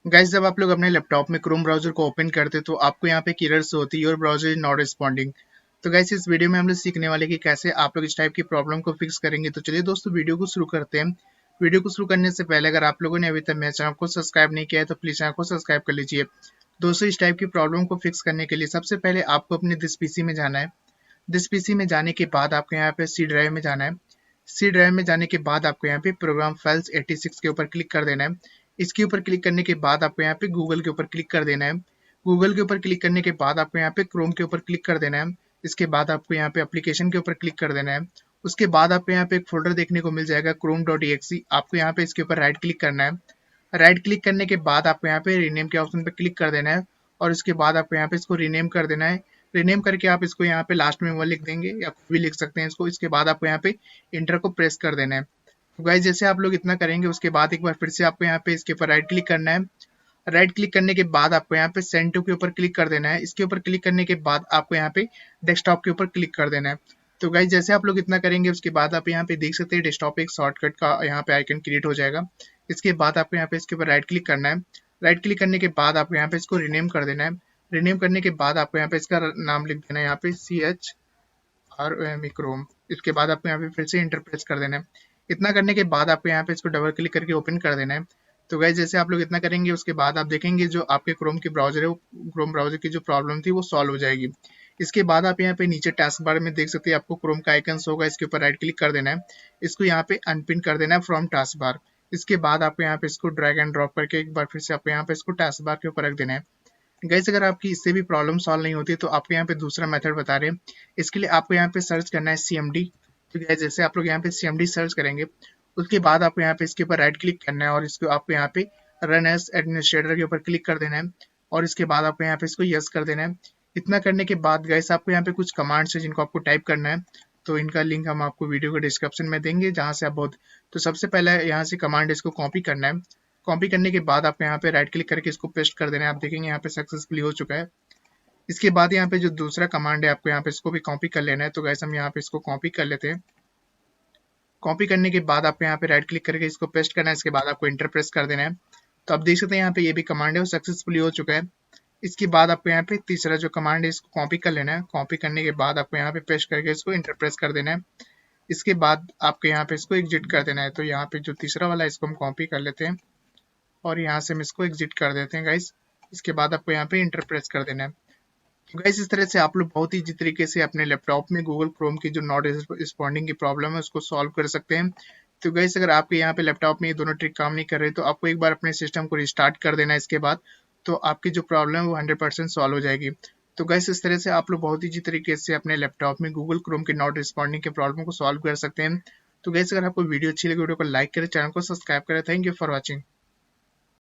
Guys, जब आप लोग अपने लैपटॉप में क्रोम ब्राउजर को ओपन करते तो आपको यहाँ पे एक एरर्स होती है, your browser is not responding. तो गाइस, इस वीडियो में हम लोग सीखने वाले कि कैसे आप लोग इस टाइप की प्रॉब्लम को फिक्स करेंगे। तो चलिए दोस्तों, वीडियो को शुरू करते हैं। वीडियो को शुरू करने से पहले अगर आप लोगों ने अभी तक मेरे चैनल को सब्सक्राइब नहीं किया है तो प्लीज चैनल को सब्सक्राइब कर लीजिए। दोस्तों, इस टाइप की प्रॉब्लम को फिक्स करने के लिए सबसे पहले आपको अपने दिस पीसी में जाना है। दिस पीसी में जाने के बाद आपको यहाँ पे सी ड्राइव में जाना है। सी ड्राइव में जाने के बाद आपको यहाँ पे प्रोग्राम फाइल्स 86 के ऊपर क्लिक कर देना है। इसके ऊपर क्लिक करने के बाद आपको यहाँ पे गूगल के ऊपर क्लिक कर देना है। गूगल के ऊपर क्लिक करने के बाद आपको यहाँ पे क्रोम के ऊपर क्लिक कर देना है। इसके बाद आपको यहाँ पे एप्लीकेशन के ऊपर क्लिक कर देना है। उसके बाद आपको यहाँ पे एक फोल्डर देखने को मिल जाएगा chrome.exe। आपको यहाँ पे इसके ऊपर राइट क्लिक करना है। राइट क्लिक करने के बाद आपको यहाँ पे रीनेम के ऑप्शन पे क्लिक कर देना है और उसके बाद आपको यहाँ पे इसको रीनेम कर देना है। रीनेम करके आप इसको यहाँ पे लास्ट में वो लिख देंगे या कुछ भी लिख सकते हैं इसको। इसके बाद आपको यहाँ पे इंटर को प्रेस कर देना है। तो गाइस, जैसे आप लोग इतना करेंगे उसके बाद एक बार फिर से आपको यहाँ पे इसके ऊपर राइट क्लिक करना है। राइट क्लिक करने के बाद आपको यहाँ पे सेंड टू के ऊपर क्लिक कर देना है। इसके ऊपर क्लिक करने के बाद आपको यहाँ पे डेस्कटॉप के ऊपर क्लिक कर देना है। तो गाइस, जैसे आप लोग इतना करेंगे उसके बाद आप यहाँ पे देख सकते हैं डेस्कटॉप पे एक शॉर्टकट का यहाँ पे आइकन क्रिएट हो जाएगा। इसके बाद आपको यहाँ पे इसके ऊपर राइट क्लिक करना है। राइट क्लिक करने के बाद आपको यहाँ पे इसको रीनेम कर देना है। रीनेम करने के बाद आपको यहाँ पे इसका नाम लिख देना है, यहाँ पे CHROME क्रोम। इसके बाद आपको यहाँ पे फिर से इंटर प्रेस कर देना है। इतना करने के बाद आपको यहाँ पे इसको डबल क्लिक करके ओपन कर देना है। तो गाइस, जैसे आप लोग इतना करेंगे उसके बाद आप देखेंगे जो आपके क्रोम की ब्राउजर है वो क्रोम ब्राउजर की जो प्रॉब्लम थी वो सॉल्व हो जाएगी। इसके बाद आप यहाँ पे नीचे टास्क बार में देख सकते हैं आपको क्रोम का आइकन्स होगा, इसके ऊपर राइट क्लिक कर देना है। इसको यहाँ पे अनपिन कर देना है फ्रॉम टास्क बार। इसके बाद आपको यहाँ पे इसको ड्रैग एंड ड्रॉप करके एक बार फिर से आपको यहाँ पे इसको टास्क बार के ऊपर रख देना है। गाइस, अगर आपकी इससे भी प्रॉब्लम सॉल्व नहीं होती तो आपको यहाँ पे दूसरा मेथड बता रहे हैं। इसके लिए आपको यहाँ पे सर्च करना है CMD। तो गाइस, जैसे आप लोग यहाँ पे CMD सर्च करेंगे उसके बाद आपको यहाँ पे इसके ऊपर राइट क्लिक करना है और इसको आपको यहाँ पे रन एज एडमिनिस्ट्रेटर के ऊपर क्लिक कर देना है और इसके बाद आपको यहाँ पे इसको यस कर देना है। इतना करने के बाद गाइस, आपको यहाँ पे कुछ कमांड्स है जिनको आपको टाइप करना है। तो इनका लिंक हम आपको वीडियो के डिस्क्रिप्शन में देंगे जहाँ से आप बहुत। तो सबसे पहले यहाँ से कमांड इसको कॉपी करना है। कॉपी करने के बाद आपको यहाँ पे राइट क्लिक करके इसको पेस्ट कर देना है। आप देखेंगे यहाँ पे सक्सेसफुली हो चुका है। इसके बाद यहाँ पे जो दूसरा कमांड है आपको यहाँ पे इसको भी कॉपी कर लेना है। तो गाइस, हम यहाँ पे इसको कॉपी कर लेते हैं। कॉपी करने के बाद आपको यहाँ पे राइट क्लिक करके इसको पेस्ट करना है। इसके बाद आपको इंटर प्रेस कर देना है। तो आप देख सकते हैं यहाँ पे ये भी कमांड है वो सक्सेसफुली हो चुका है। इसके बाद आपको यहाँ पे तीसरा जो कमांड है इसको कॉपी कर लेना है। कॉपी करने के बाद आपको यहाँ पे पेस्ट करके इसको इंटर प्रेस कर देना है। इसके बाद आपको यहाँ पे इसको एग्जिट कर देना है। तो यहाँ पे जो तीसरा वाला है इसको हम कॉपी कर लेते हैं और यहाँ से हम इसको एग्जिट कर देते हैं गाइस। इसके बाद आपको यहाँ पे इंटर प्रेस कर देना है। तो गाइस, इस तरह से आप लोग बहुत ही इजी तरीके से अपने लैपटॉप में गूगल क्रोम की जो नॉट रिस्पॉन्डिंग की प्रॉब्लम है उसको सॉल्व कर सकते हैं। तो गाइस, अगर आपके यहाँ पे लैपटॉप में ये दोनों ट्रिक काम नहीं कर रहे तो आपको एक बार अपने सिस्टम को रिस्टार्ट कर देना है। इसके बाद तो आपकी जो प्रॉब्लम है वो 100% सॉल्व हो जाएगी। तो गाइस, इस तरह से आप लोग बहुत इजी तरीके से अपने लैपटॉप में गूगल क्रोम की नॉट रिस्पॉन्डिंग के प्रॉब्लम को सॉल्व कर सकते हैं। तो गाइस, अगर आपको वीडियो अच्छी लगी वीडियो को लाइक करें, चैनल को सब्सक्राइब करें। Thank you for watching.